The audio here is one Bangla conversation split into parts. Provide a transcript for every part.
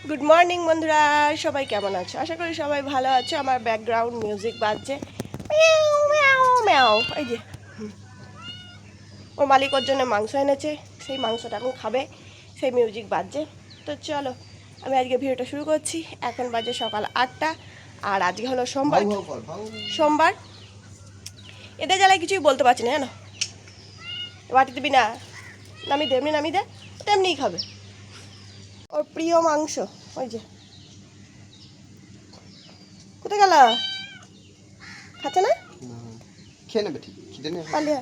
গুড মর্নিং বন্ধুরা, সবাই কেমন আছো? আশা করি সবাই ভালো আছো। আমার ব্যাকগ্রাউন্ড মিউজিক বাজছে, ম্যাও ম্যাও ম্যাও। এই যে ওর মালিক ওর জন্য মাংস এনেছে, সেই মাংসটা এখন খাবে, সেই মিউজিক বাজছে। তো চলো আমি আজকে ভিডিওটা শুরু করছি। এখন বাজে সকাল 8টা, আর আজকে হলো সোমবার। সোমবার এদের জ্বালায় কিছুই বলতে পারছি না, জানো। বাটি দিবি না, নামি দে, এমনি নামি দে, তেমনিই খাবে। ওর প্রিয় মাংস, ওই যে কোথায় গেল, খাচ্ছে না, খেয়ে নেবে ঠিক, খিদে নেই। পালিয়ে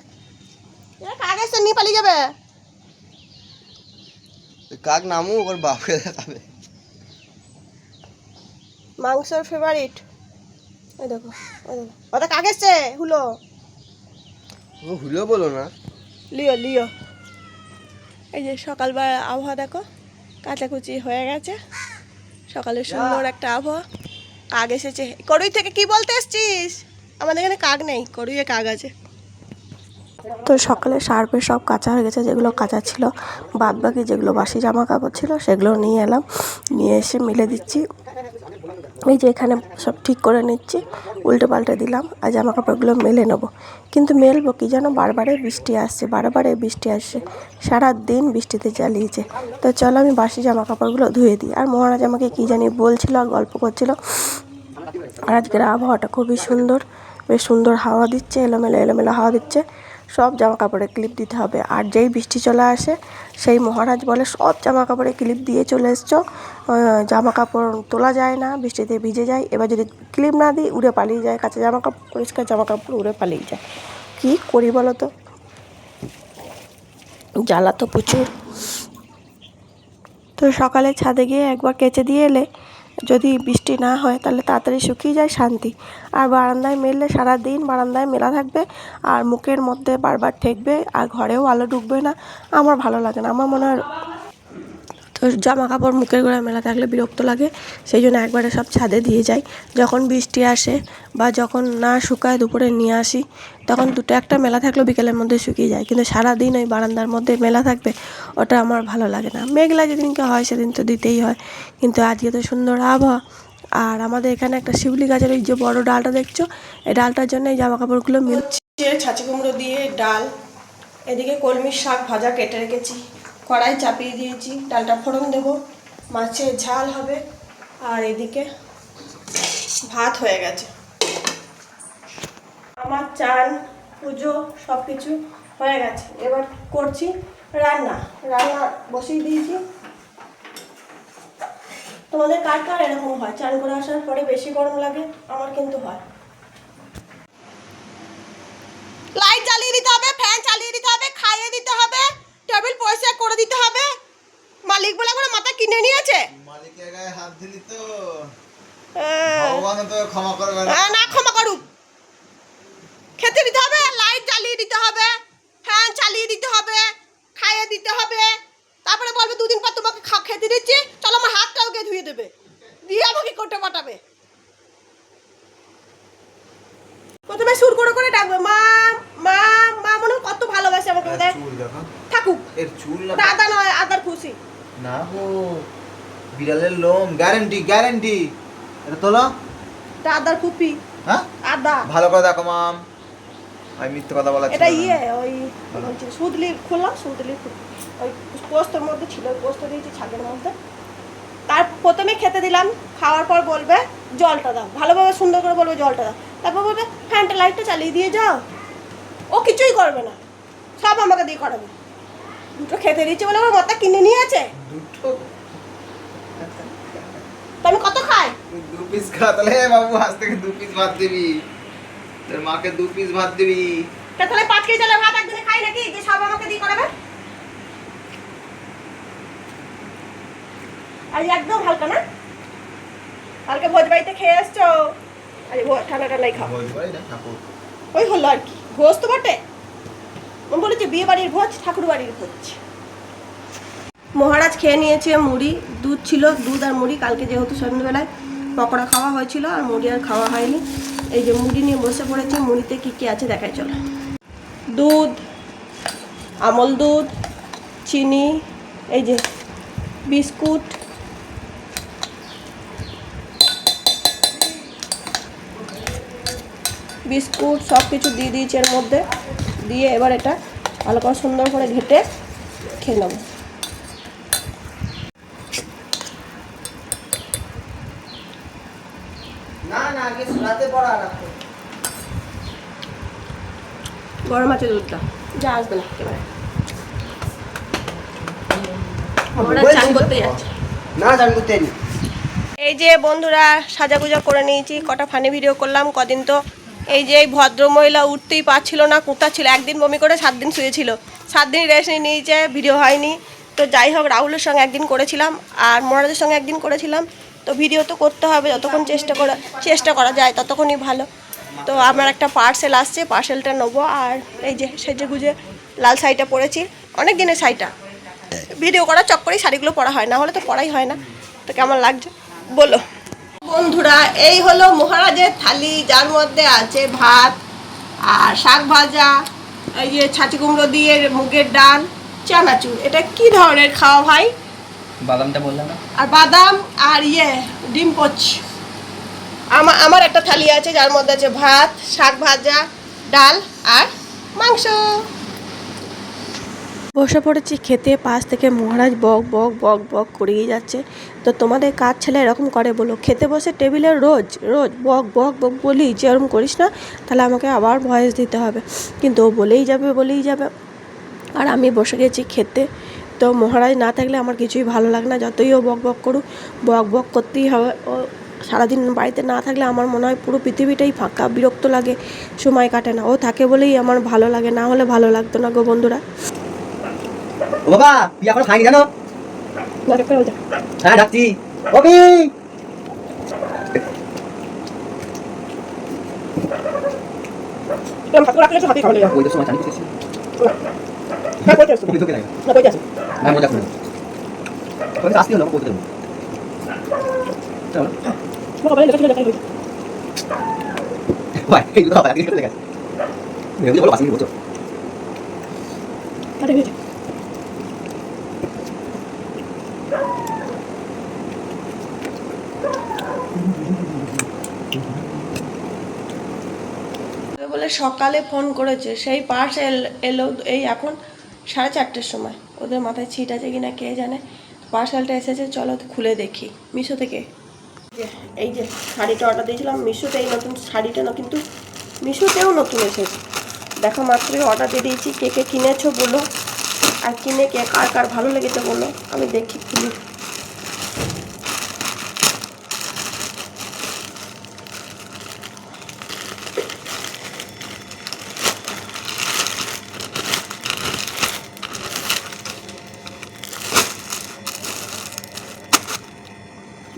কাক এসে নিয়ে পালিয়ে যাবে। কাক নামু ওর বাপকে দেখাবে। মাংসর ফেভারিট, ওই দেখো ওই দেখো, ওটা কাক এসছে, হুলো ও হুলো বলো না, লিও লিও। এই যে সকালবেলা আবহাওয়া দেখো, কাচাকুচি হয়ে গেছে, সকালে সুন্দর একটা আবহাওয়া। কাক এসেছে। করুই থেকে কি বলতে এসছিস? আমাদের এখানে কাক নেই, করুইয়ে কাক আছে। তো সকালে সার্ফে সব কাঁচা হয়ে গেছে, যেগুলো কাঁচা ছিল, বাদ বাকি যেগুলো বাসি জামা কাপড় ছিল সেগুলো নিয়ে এলাম, নিয়ে এসে মিলে দিচ্ছি। এই যে এখানে সব ঠিক করে নিচ্ছি, উল্টে পাল্টে দিলাম, আর জামা কাপড়গুলো মেলে নেবো। কিন্তু মেলবো কি যেন, বারবারে বৃষ্টি আসছে, বারবারে বৃষ্টি আসছে, সারাদিন বৃষ্টিতে চালিয়েছে। তো চলো আমি বাসি জামা কাপড়গুলো ধুয়ে দিই। আর মহারাজ আমাকে কী জানি বলছিল আর গল্প করছিল। আর আজকের আবহাওয়াটা খুবই সুন্দর, বেশ সুন্দর হাওয়া দিচ্ছে, এলোমেলো এলোমেলো হাওয়া দিচ্ছে। সব জামা কাপড়ে ক্লিপ দিতে হবে, আর যেই বৃষ্টি চলে আসে সেই মহারাজ বলে সব জামা কাপড়ে ক্লিপ দিয়ে চলে এসছো, জামা কাপড় তোলা যায় না, বৃষ্টিতে ভিজে যায়। এবার যদি ক্লিপ না দিই উড়ে পালিয়ে যায়, কাঁচা জামা কাপড় পরিষ্কার জামা কাপড় উড়ে পালিয়ে যায়। কী করি বলো তো, জ্বালা তো প্রচুর। তো সকালে ছাদে গিয়ে একবার কেচে দিয়ে এলে, যদি বৃষ্টি না হয় তাহলে তাড়াতাড়ি শুকিয়ে যায়, শান্তি। আর বারান্দায় মেললে সারাদিন বারান্দায় মেলা থাকবে, আর মুখের মধ্যে বারবার ঠেকবে, আর ঘরেও আলো ঢুকবে না। আমার ভালো লাগে না, আমার মনে হয়। তো জামা কাপড় মুখের গোড়ায় মেলা থাকলে বিরক্ত লাগে, সেই জন্য একবারে সব ছাদে দিয়ে যাই। যখন বৃষ্টি আসে বা যখন না শুকায় দুপুরে নিয়ে আসি, তখন দুটো একটা মেলা থাকলেও বিকেলের মধ্যে শুকিয়ে যায়। কিন্তু সারাদিন ওই বারান্দার মধ্যে মেলা থাকবে, ওটা আমার ভালো লাগে না। মেঘলা যেদিনকে হয় সেদিন তো দিতেই হয়, কিন্তু আজকে তো সুন্দর আবহাওয়া। আর আমাদের এখানে একটা শিউলি গাছের ওই যে বড় ডালটা দেখছো, এই ডালটার জন্য এই জামা কাপড়গুলো মিলছে। ছাঁচি কুমড়ো দিয়ে ডাল, এদিকে কলমির শাক ভাজা কেটে রেখেছি, কড়াই চাপিয়ে দিয়েছি, ডালটা ফোড়ন দেব, মাছের ঝাল হবে। আর এদিকে ভাত হয়ে গেছে। আমার চান পুজো সব কিছু হয়ে গেছে, এবার করছি রান্না। রান্না বসিয়ে দিয়েছি। তোমাদের কার কার এরকম হয়, চান করে আসার পরে বেশি গরম লাগে? আমার কিন্তু হয়। লাইট জ্বালিয়ে দিতে হবে, ফ্যান চালিয়ে দিতে হবে, খাইয়ে দিতে হবে, টেবিল পরিষ্কার করে দিতে হবে। মালিক বলে করে মাথা কিনে নিয়েছে। মালিকের গায়ে হাত দিলি তো ভগবান তো ক্ষমা করবে না। না, ক্ষমা করুক। খেতে দিতে হবে, লাইট জ্বালিয়ে দিতে হবে, ফ্যান চালিয়ে দিতে হবে, খাইয়ে দিতে হবে। তারপরে বলবে দুদিন পর তোমাকে খেতে দিচ্ছি, চলো আমার হাতটাও গিয়ে ধুয়ে দেবে, দিয়ে আমাকে কোটে পাঠাবে। প্রথমে সুর করে করে ডাকবে মা মা মা, মনে হয় কত ভালোবাসে আমাকে। বোধহয় থাকুক, এর চুল দাদা নয় আদার খুশি না গো, বিড়ালের লোম গ্যারান্টি গ্যারান্টি। এটা তোলো, দাদার কুপি। হ্যাঁ আদা ভালো করে দেখো মাম, আমি মিথ্যে কথা বলা এটা ওই বলছি সুদলি খুললাম, সুদলি ওই পোস্তর মধ্যে ছিল, ওই পোস্ত দিয়েছি ছাগের মধ্যে। তার প্রথমে খেতে দিলাম, খাওয়ার পর বলবে জলটা দাও, ভালোভাবে সুন্দর করে বলবে জলটা দাও, তারপর বলবে ফ্যানটা লাইটটা চালিয়ে দিয়ে যাও। ও কিছুই করবে না, সব আমাকে দিয়ে করাবে। দুটো খেতে দিচ্ছে বলে আমার মাথা কিনে নিয়েছে। দুটো তো আমি কত খাই? 2 পিস খা, তাহলে বাবু আজ থেকে 2 পিস ভাত দিবি, তোর মাকে 2 পিস ভাত দিবি। তাহলে 5 কেজি চালের ভাত একদিনে খাই নাকি, যে সব আমাকে দিয়ে করাবে? আজ একদম হালকা না, কালকে ভোজ বাড়িতে খেয়ে এসছো, আরে ঠান্ডা ঠান্ডাই খাও। ওই হলো আর কি, ভোজ তো বটে। আমি বলেছি বিয়ে বাড়ির ভোজ, ঠাকুর বাড়ির ভোজ। মহারাজ খেয়ে নিয়েছে মুড়ি, দুধ ছিল, দুধ আর মুড়ি। কালকে যেহেতু সন্ধ্যেবেলায় পকোড়া খাওয়া হয়েছিল, আর মুড়ি আর খাওয়া হয়নি। এই যে মুড়ি নিয়ে বসে পড়েছি, মুড়িতে কী কী আছে দেখাই চলো। দুধ, আমল দুধ, চিনি, এই যে বিস্কুট, বিস্কুট সব কিছু দিয়ে দিয়েছি এর মধ্যে। দিয়ে এবার এটা ভালো করে সুন্দর করে ঘেটে খেয়ে নেবো। গরম আছে দুধটা, যা আসবে না একেবারে। আমরা চান করতে যাচ্ছি। না চান করতে নি। এই যে বন্ধুরা সাজাগুজা করে নিয়েছি, কটা ফানি ভিডিও করলাম। কদিন তো এই যে এই ভদ্রমহিলা উঠতেই পারছিল না, কোথাচ্ছিল। একদিন বমি করে 7 দিন শুয়েছিল, 7 দিন রেস্ট নিয়েছে, ভিডিও হয়নি। তো যাই হোক, রাহুলের সঙ্গে একদিন করেছিলাম আর মহারাজের সঙ্গে একদিন করেছিলাম। তো ভিডিও তো করতে হবে, যতক্ষণ চেষ্টা করা যায় ততক্ষণই ভালো। তো আমার একটা পার্সেল আসছে, পার্সেলটা নেবো। আর এই যে সেজে গুজে লাল শাড়িটা পরেছি, অনেক দিনের শাড়িটা। ভিডিও করার চক্করেই শাড়িগুলো পরা হয়, না হলে তো পরাই হয় না। তো কেমন লাগছে বলো বন্ধুরা। এই হলো মহারাজের থালি, যার মধ্যে আছে ভাত আর শাক ভাজা, এই যে ছাঁচি কুমড়ো দিয়ে মুগের ডাল, চানাচুর। এটা কি ধরনের খাওয়া ভাই? বাদামটা বললাম না। আর বাদাম আর ডিম পোচ। আমার একটা থালি আছে, যার মধ্যে আছে ভাত, শাক ভাজা, ডাল আর মাংস। বসে পড়েছি খেতে, পাশ থেকে মহারাজ বক বক বক বক করেই যাচ্ছে। তো তোমাদের কাজ ছেলে এরকম করে বলো? খেতে বসে টেবিলে রোজ রোজ বক বক বক বলি যে এরকম করিস না, তাহলে আমাকে আবার ভয়েস দিতে হবে। কিন্তু ও বলেই যাবে। আর আমি বসে গেছি খেতে। তো মহারাজ না থাকলে আমার কিছুই ভালো লাগে না, যতই ও বক বক করুক, বক বক করতেই হবে। ও সারাদিন বাড়িতে না থাকলে আমার মনে হয় পুরো পৃথিবীটাই ফাঁকা, বিরক্ত লাগে, সময় কাটে না। ও থাকে বলেই আমার ভালো লাগে, না হলে ভালো লাগতো না গো বন্ধুরা। ও বাবা, তুই এখনো খাইনি জানো? হ্যাঁ ডাকছি। ওকে ওই তো সময় জানি কিছু ওই তো কে লাগে না মজা করে ওই আসতে হলো বলতে দেবো চলো ভাই এই তো আবার কিছু লেগে আছে মেয়ে বলো আসেনি বলছো আরে হয়েছে বলে সকালে ফোন করেছে, সেই পার্সেল এলো এই এখন 4:30-র সময়। ওদের মাথায় ছিট আছে কিনা কে জানে। পার্সেলটা এসেছে, চলো খুলে দেখি। মিশো থেকে এই যে শাড়িটা অর্ডার দিয়েছিলাম মিশোতে, এই নতুন শাড়িটা না, কিন্তু মিশোতেও নতুন এসেছে। দেখো মাত্রই অর্ডার দিয়ে দিয়েছি। কে কে কিনেছো বলো, আর কিনে কে কার কার ভালো লেগেছে বলো। আমি দেখি খুলি।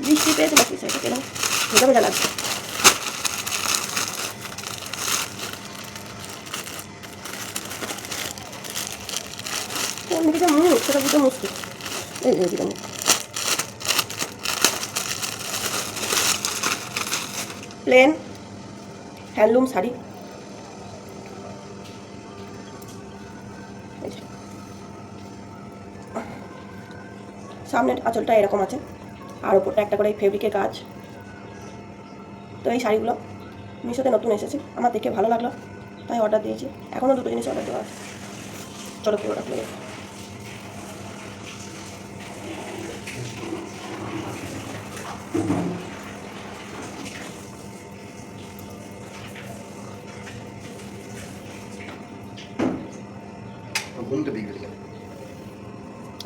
বৃষ্টি পেয়েছে নাকি সেটা কেন ভেজা ভেজা লাগছে। এমনি মুখ সেটা বুঝতে মুশকিল। এই দিকে মুখ প্লেন হ্যান্ডলুম শাড়ি। সামনের আঁচলটা এরকম আছে, আর ওপরটা একটা করে ফেব্রিকের কাজ। তো এই শাড়িগুলো মিশোতে নতুন এসেছে, আমার দেখে ভালো লাগলো তাই অর্ডার দিয়েছি। এখনও 2টো জিনিস অর্ডার দেওয়া আছে, চলো পুরোটা খুলে দেখো।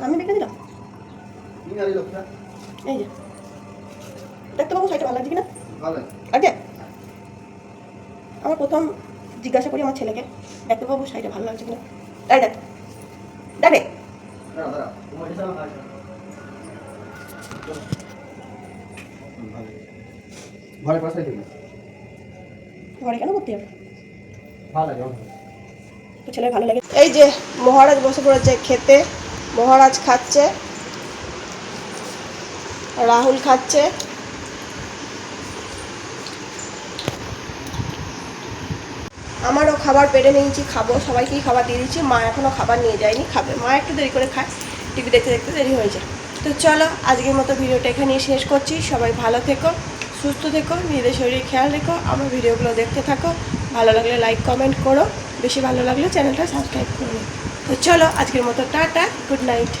আমি দেখে দিলাম। এই যে দেখতে পাবো শাড়িটা ভালো লাগছে কিনা। আগে আমার প্রথম জিজ্ঞাসা করি আমার ছেলেকে, দেখতে পাবো শাড়িটা ভালো লাগছে কিনা। তাই দেখ দেখে ঘরে কেন করতে হবে, তো ছেলে ভালো লাগে। এই যে মহারাজ বসে পড়েছে খেতে। মহারাজ খাচ্ছে, রাহুল খাচ্ছে। আমারও খাবার পেড়ে নিয়েছি, খাবো। সবাইকেই খাবার দিয়ে দিচ্ছি। মা এখনও খাবার নিয়ে যায়নি, খাবে। মা একটু দেরি করে খায়, টিভি দেখতে দেখতে দেরি হয়ে যায়। তো চলো আজকের মতো ভিডিওটা এখানেই শেষ করছি। সবাই ভালো থেকো, সুস্থ থেকো, নিজেদের শরীরে খেয়াল রেখো, আমার ভিডিওগুলো দেখতে থাকো। ভালো লাগলে লাইক কমেন্ট করো, বেশি ভালো লাগলে চ্যানেলটা সাবস্ক্রাইব করো। তো চলো আজকের মতো টাটা, গুড নাইট।